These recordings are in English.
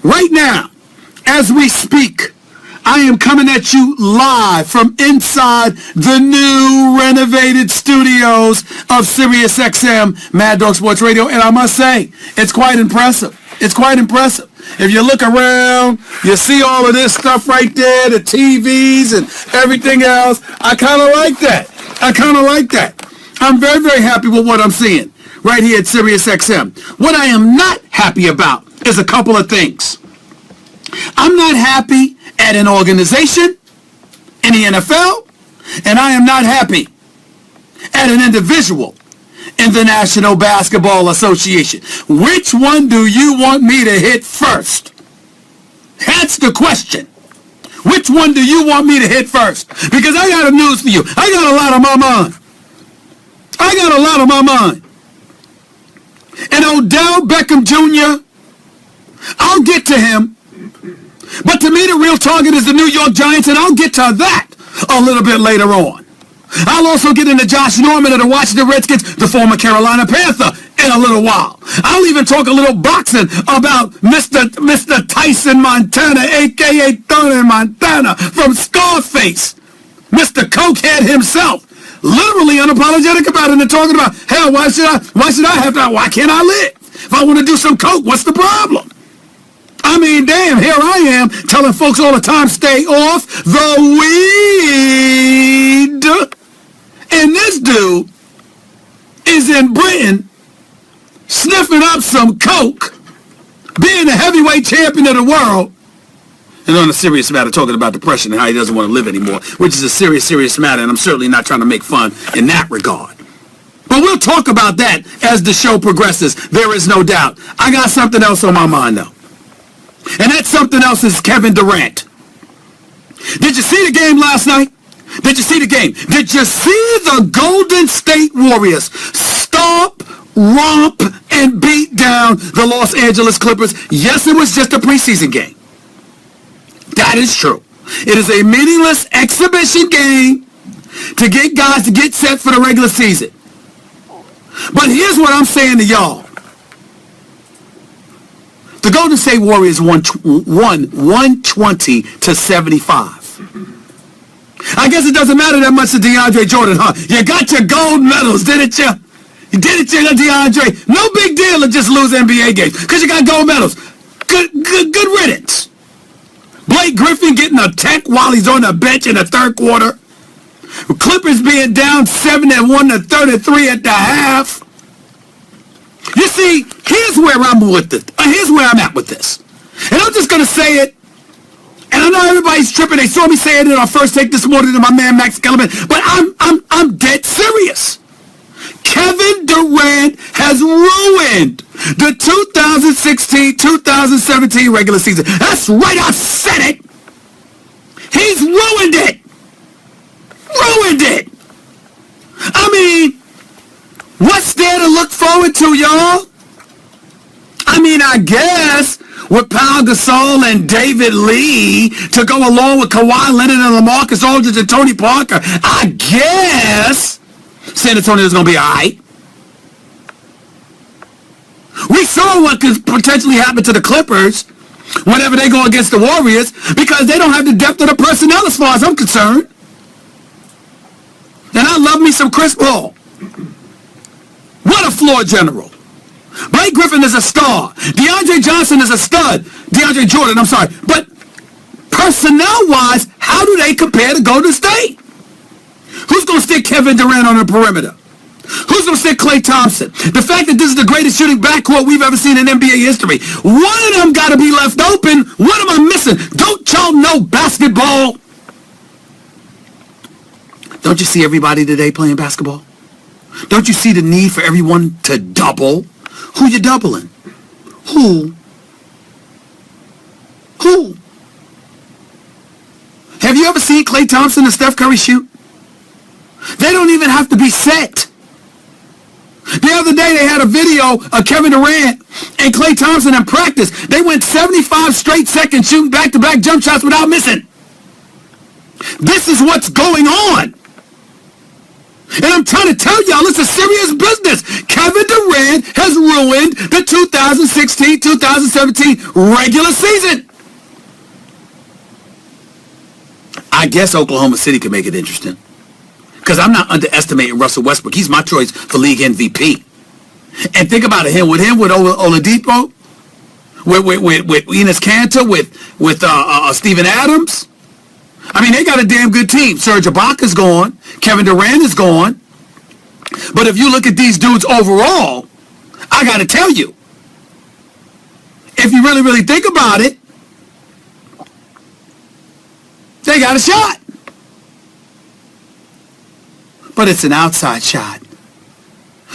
Right now, as we speak, I am coming at you live from inside the new renovated studios of SiriusXM Mad Dog Sports Radio, and I must say, it's quite impressive. It's quite impressive. If you look around, you see all of this stuff right there, the TVs and everything else. I kind of like that. I'm very, very happy with what I'm seeing right here at SiriusXM. What I am not happy about is a couple of things. I'm not happy at an organization in the NFL, and I am not happy at an individual in the National Basketball Association. Which one do you want me to hit first? That's the question. Which one do you want me to hit first? Because I got a news for you. I got a lot on my mind. And Odell Beckham Jr., I'll get to him. But to me, the real target is the New York Giants, and I'll get to that a little bit later on. I'll also get into Josh Norman of the Washington Redskins, the former Carolina Panther, in a little while. I'll even talk a little boxing about Mr. Tyson Montana, a.k.a. Tony Montana from Scarface. Mr. Cokehead himself. Literally unapologetic about it and talking about, hell, why can't I live? If I want to do some coke, what's the problem? I mean, damn, here I am telling folks all the time, stay off the weed. And this dude is in Britain sniffing up some coke, being the heavyweight champion of the world. And on a serious matter, talking about depression and how he doesn't want to live anymore, which is a serious, serious matter, and I'm certainly not trying to make fun in that regard. But we'll talk about that as the show progresses. There is no doubt. I got something else on my mind, though. And that something else is Kevin Durant. Did you see the game last night? Did you see the game? Did you see the Golden State Warriors stomp, romp, and beat down the Los Angeles Clippers? Yes, it was just a preseason game. That is true. It is a meaningless exhibition game to get guys to get set for the regular season. But here's what I'm saying to y'all. The Golden State Warriors won 120-75. I guess it doesn't matter that much to DeAndre Jordan, huh? You got your gold medals, didn't you? You did it, DeAndre. No big deal to just lose NBA games because you got gold medals. Good riddance. Blake Griffin getting a tech while he's on the bench in the third quarter. Clippers being down 71-33 at the half. You see, here's where I'm at with this. And I'm just going to say it. And I know everybody's tripping. They saw me say it in our first take this morning to my man Max Kellerman. But I'm dead serious. Kevin Durant has ruined the 2016-2017 regular season. That's right, I said it. He's ruined it. I mean, what's there to look forward to, y'all? I mean, I guess with Pau Gasol and David Lee to go along with Kawhi Leonard and LaMarcus Aldridge and Tony Parker, I guess San Antonio's going to be all right. We saw what could potentially happen to the Clippers whenever they go against the Warriors because they don't have the depth of the personnel as far as I'm concerned. And I love me some Chris Paul. What a floor general. Blake Griffin is a star. DeAndre Johnson is a stud. DeAndre Jordan, I'm sorry. But personnel-wise, how do they compare to Golden State? Who's going to stick Kevin Durant on the perimeter? Who's going to stick Klay Thompson? The fact that this is the greatest shooting backcourt we've ever seen in NBA history. One of them got to be left open. What am I missing? Don't y'all know basketball? Don't you see everybody today playing basketball? Don't you see the need for everyone to double? Who you doubling? Who? Have you ever seen Klay Thompson and Steph Curry shoot? They don't even have to be set. The other day they had a video of Kevin Durant and Klay Thompson in practice. They went 75 straight seconds shooting back-to-back jump shots without missing. This is what's going on. And I'm trying to tell y'all, it's a serious business. Kevin Durant has ruined the 2016-2017 regular season. I guess Oklahoma City can make it interesting. Because I'm not underestimating Russell Westbrook. He's my choice for league MVP. And think about it, with Oladipo, with Enes Kanter, with Steven Adams. I mean, they got a damn good team. Serge Ibaka's gone. Kevin Durant is gone. But if you look at these dudes overall, I got to tell you, if you really, really think about it, they got a shot. But it's an outside shot.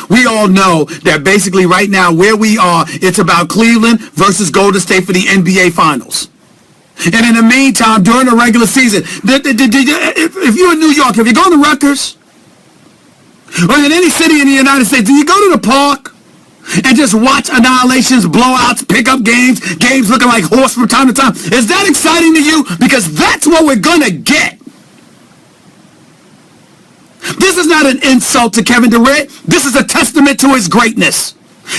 We all know that basically right now where we are, it's about Cleveland versus Golden State for the NBA Finals. And in the meantime, during the regular season, if you're in New York, if you go to Rutgers, or in any city in the United States, do you go to the park and just watch annihilations, blowouts, pickup games looking like horse from time to time? Is that exciting to you? Because that's what we're going to get. This is not an insult to Kevin Durant. This is a testament to his greatness.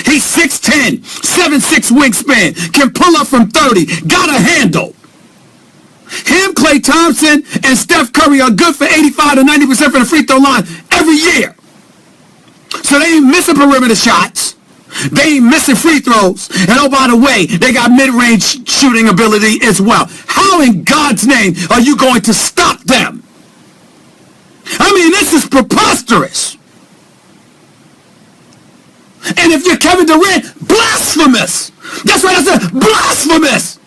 He's 6'10", 7'6" wingspan, can pull up from 30, got a handle. Him, Klay Thompson, and Steph Curry are good for 85 to 90% from the free throw line every year. So they ain't missing perimeter shots. They ain't missing free throws. And oh, by the way, they got mid-range shooting ability as well. How in God's name are you going to stop them? I mean, this is preposterous. And if you're Kevin Durant, blasphemous. That's what I said, blasphemous.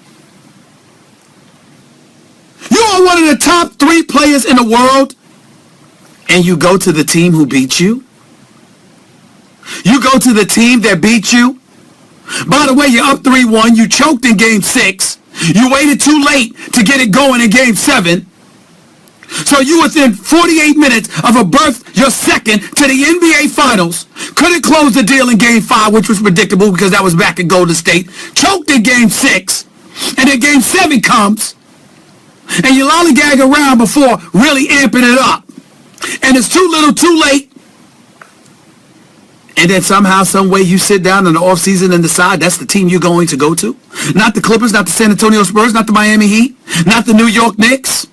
You are one of the top 3 players in the world, and you go to the team who beat you? You go to the team that beat you? By the way, you're up 3-1. You choked in Game 6. You waited too late to get it going in Game 7. So you within 48 minutes of a berth, your second to the NBA Finals. Couldn't close the deal in Game 5, which was predictable because that was back in Golden State. Choked in Game 6. And then Game 7 comes. And you lollygag around before really amping it up. And it's too little, too late. And then somehow, some way you sit down in the offseason and decide that's the team you're going to go to. Not the Clippers, not the San Antonio Spurs, not the Miami Heat, not the New York Knicks.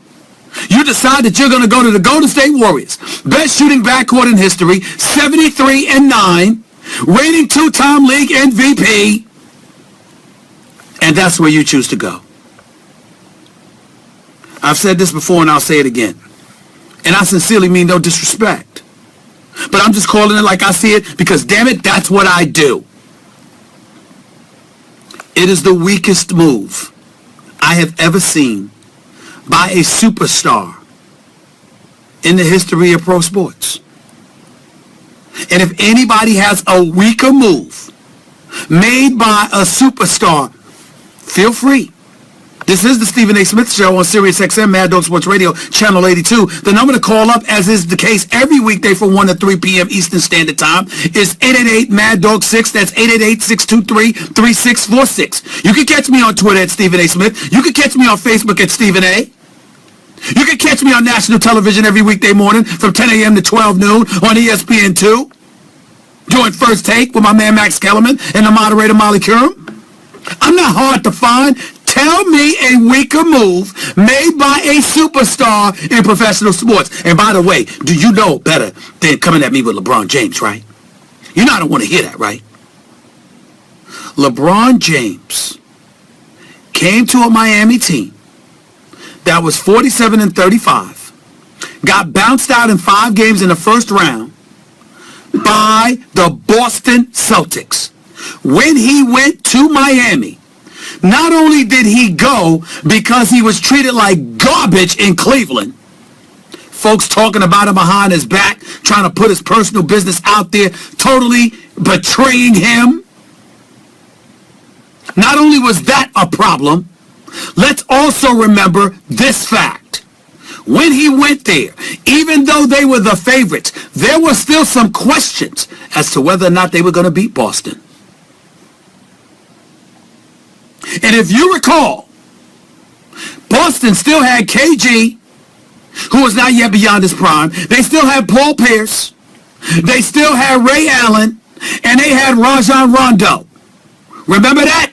You decide that you're going to go to the Golden State Warriors. Best shooting backcourt in history, 73-9, reigning 2-time league MVP. And that's where you choose to go. I've said this before and I'll say it again. And I sincerely mean no disrespect. But I'm just calling it like I see it because, damn it, that's what I do. It is the weakest move I have ever seen by a superstar in the history of pro sports. And if anybody has a weaker move made by a superstar, feel free. This is the Stephen A. Smith Show on Sirius XM, Mad Dog Sports Radio, Channel 82. The number to call up, as is the case every weekday from 1 to 3 p.m. Eastern Standard Time, is 888-MAD-DOG-6. That's 888-623-3646. You can catch me on Twitter at Stephen A. Smith. You can catch me on Facebook at Stephen A. You can catch me on national television every weekday morning from 10 a.m. to 12 noon on ESPN 2, doing First Take with my man Max Kellerman and the moderator Molly Curum. I'm not hard to find. Tell me a weaker move made by a superstar in professional sports. And by the way, do you know better than coming at me with LeBron James, right? You know I don't want to hear that, right? LeBron James came to a Miami team that was 47-35, got bounced out in 5 games in the first round by the Boston Celtics. When he went to Miami, not only did he go because he was treated like garbage in Cleveland, folks talking about him behind his back, trying to put his personal business out there, totally betraying him. Not only was that a problem, let's also remember this fact. When he went there, even though they were the favorites, there were still some questions as to whether or not they were going to beat Boston. And if you recall, Boston still had KG, who is not yet beyond his prime. They still had Paul Pierce. They still had Ray Allen. And they had Rajon Rondo. Remember that?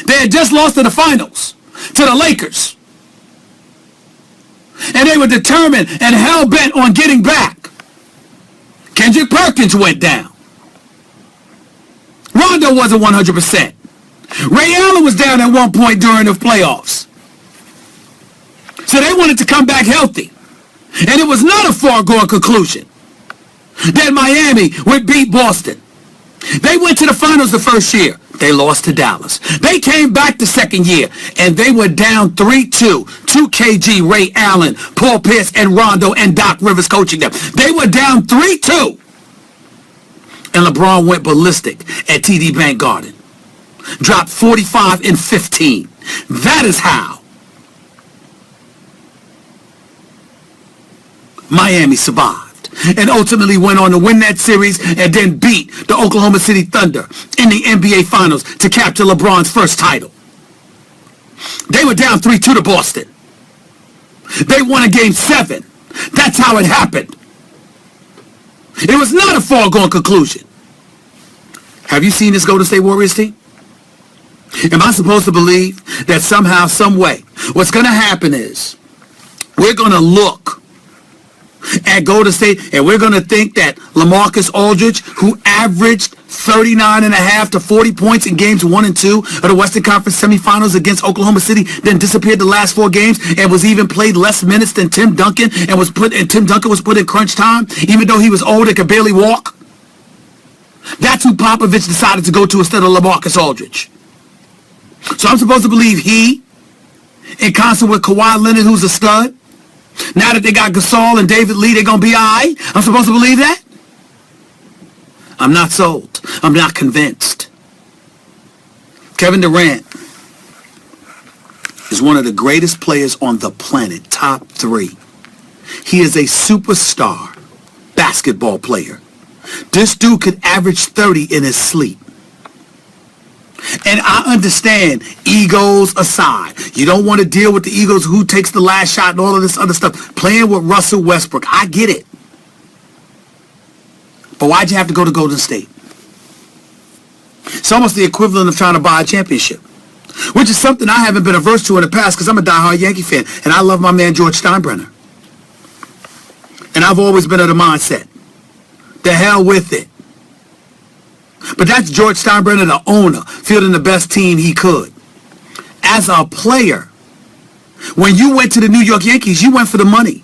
They had just lost in the finals to the Lakers. And they were determined and hell-bent on getting back. Kendrick Perkins went down. Rondo wasn't 100%. Ray Allen was down at one point during the playoffs. So they wanted to come back healthy. And it was not a foregone conclusion that Miami would beat Boston. They went to the finals the first year. They lost to Dallas. They came back the second year, and they were down 3-2 to KG, Ray Allen, Paul Pierce, and Rondo, and Doc Rivers coaching them. They were down 3-2. And LeBron went ballistic at TD Bank Garden. Dropped 45 and 15. That is how Miami survived. And ultimately went on to win that series and then beat the Oklahoma City Thunder in the NBA Finals to capture LeBron's first title. They were down 3-2 to Boston. They won a game 7. That's how it happened. It was not a foregone conclusion. Have you seen this Golden State Warriors team? Am I supposed to believe that somehow, some way, what's going to happen is we're going to look at Golden State, and we're going to think that LaMarcus Aldridge, who averaged 39.5 to 40 points in games 1 and 2 of the Western Conference semifinals against Oklahoma City, then disappeared the last 4 games and was even played less minutes than Tim Duncan, and Tim Duncan was put in crunch time, even though he was old and could barely walk. That's who Popovich decided to go to instead of LaMarcus Aldridge. So I'm supposed to believe he, in concert with Kawhi Leonard, who's a stud, now that they got Gasol and David Lee, they're going to be all right? I'm supposed to believe that? I'm not sold. I'm not convinced. Kevin Durant is one of the greatest players on the planet, top 3. He is a superstar basketball player. This dude could average 30 in his sleep. And I understand, egos aside. You don't want to deal with the egos, who takes the last shot and all of this other stuff. Playing with Russell Westbrook, I get it. But why'd you have to go to Golden State? It's almost the equivalent of trying to buy a championship, which is something I haven't been averse to in the past because I'm a diehard Yankee fan, and I love my man George Steinbrenner. And I've always been of the mindset, the hell with it. But that's George Steinbrenner, the owner, fielding the best team he could. As a player, when you went to the New York Yankees, you went for the money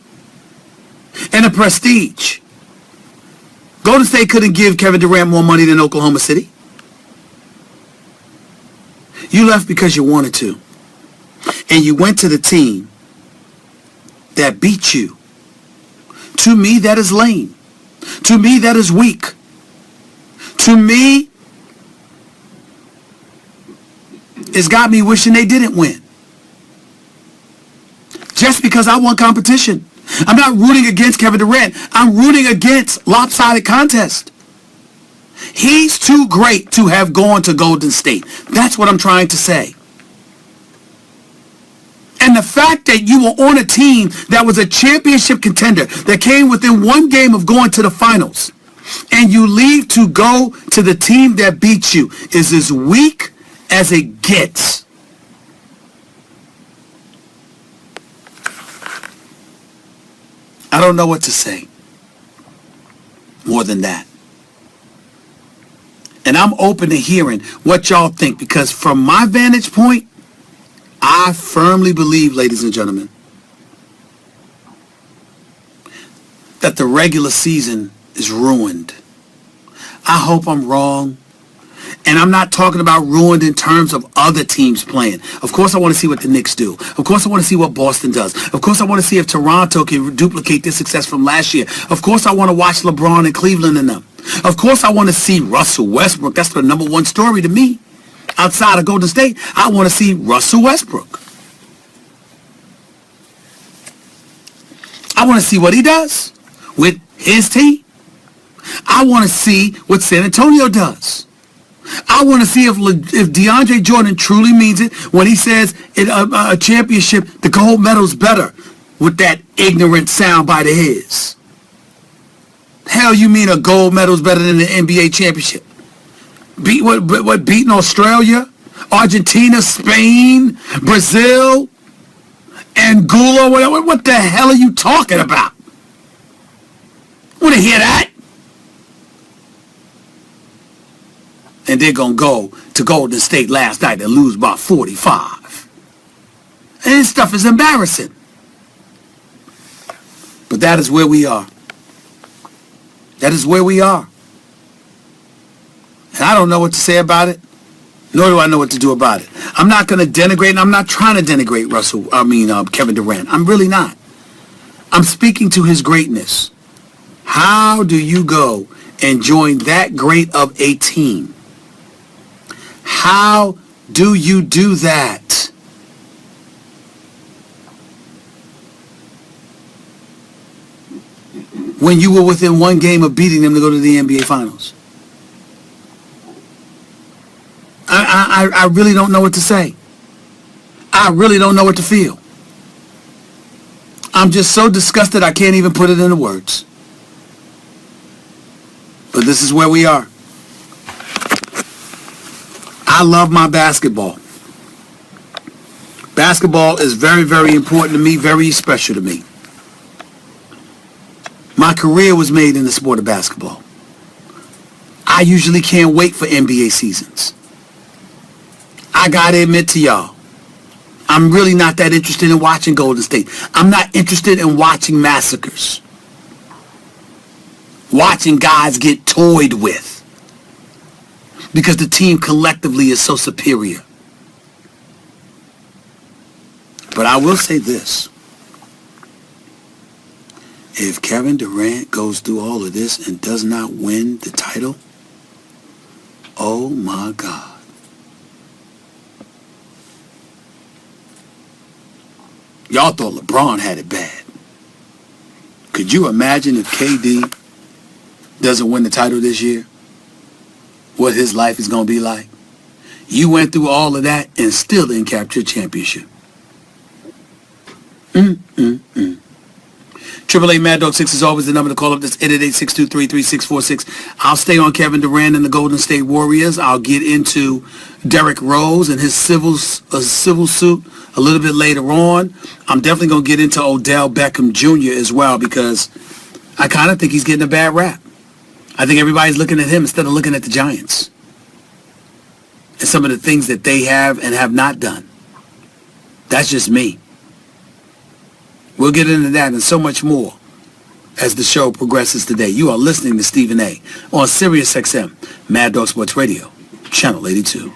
and the prestige. Golden State couldn't give Kevin Durant more money than Oklahoma City. You left because you wanted to. And you went to the team that beat you. To me, that is lame. To me, that is weak. To me, it's got me wishing they didn't win. Just because I want competition. I'm not rooting against Kevin Durant. I'm rooting against lopsided contest. He's too great to have gone to Golden State. That's what I'm trying to say. And the fact that you were on a team that was a championship contender, that came within 1 game of going to the finals, and you leave to go to the team that beat you, is as weak as it gets. I don't know what to say more than that. And I'm open to hearing what y'all think, because from my vantage point, I firmly believe, ladies and gentlemen, that the regular season is ruined. I hope I'm wrong. And I'm not talking about ruined in terms of other teams playing. Of course, I want to see what the Knicks do. Of course, I want to see what Boston does. Of course, I want to see if Toronto can duplicate their success from last year. Of course, I want to watch LeBron and Cleveland and them. Of course, I want to see Russell Westbrook. That's the number 1 story to me. Outside of Golden State, I want to see Russell Westbrook. I want to see what he does with his team. I want to see what San Antonio does. I want to see if DeAndre Jordan truly means it when he says a championship, the gold medal's better with that ignorant soundbite of his. Hell, you mean a gold medal's better than the NBA championship? Beating Australia, Argentina, Spain, Brazil, Angola? What the hell are you talking about? Want to hear that? And they're going to go to Golden State last night and lose by 45. And this stuff is embarrassing. But that is where we are. That is where we are. And I don't know what to say about it, nor do I know what to do about it. I'm not going to denigrate, and I'm not trying to denigrate Kevin Durant. I'm really not. I'm speaking to his greatness. How do you go and join that great of a team? How do you do that? When you were within one game of beating them to go to the NBA Finals. I really don't know what to say. I really don't know what to feel. I'm just so disgusted I can't even put it into words. But this is where we are. I love my basketball. Basketball is very, very important to me, very special to me. My career was made in the sport of basketball. I usually can't wait for NBA seasons. I gotta admit to y'all, I'm really not that interested in watching Golden State. I'm not interested in watching massacres. Watching guys get toyed with. Because the team collectively is so superior. But I will say this. If Kevin Durant goes through all of this and does not win the title, oh my God. Y'all thought LeBron had it bad. Could you imagine if KD doesn't win the title this year? What his life is going to be like? You went through all of that and still didn't capture a championship. 888 Mad Dog 6 is always the number to call up. That's 888-623-3646. I'll stay on Kevin Durant and the Golden State Warriors. I'll get into Derrick Rose and his civil suit a little bit later on. I'm definitely going to get into Odell Beckham Jr. as well because I kind of think he's getting a bad rap. I think everybody's looking at him instead of looking at the Giants and some of the things that they have and have not done. That's just me. We'll get into that and so much more as the show progresses today. You are listening to Stephen A. on Sirius XM, Mad Dog Sports Radio, Channel 82.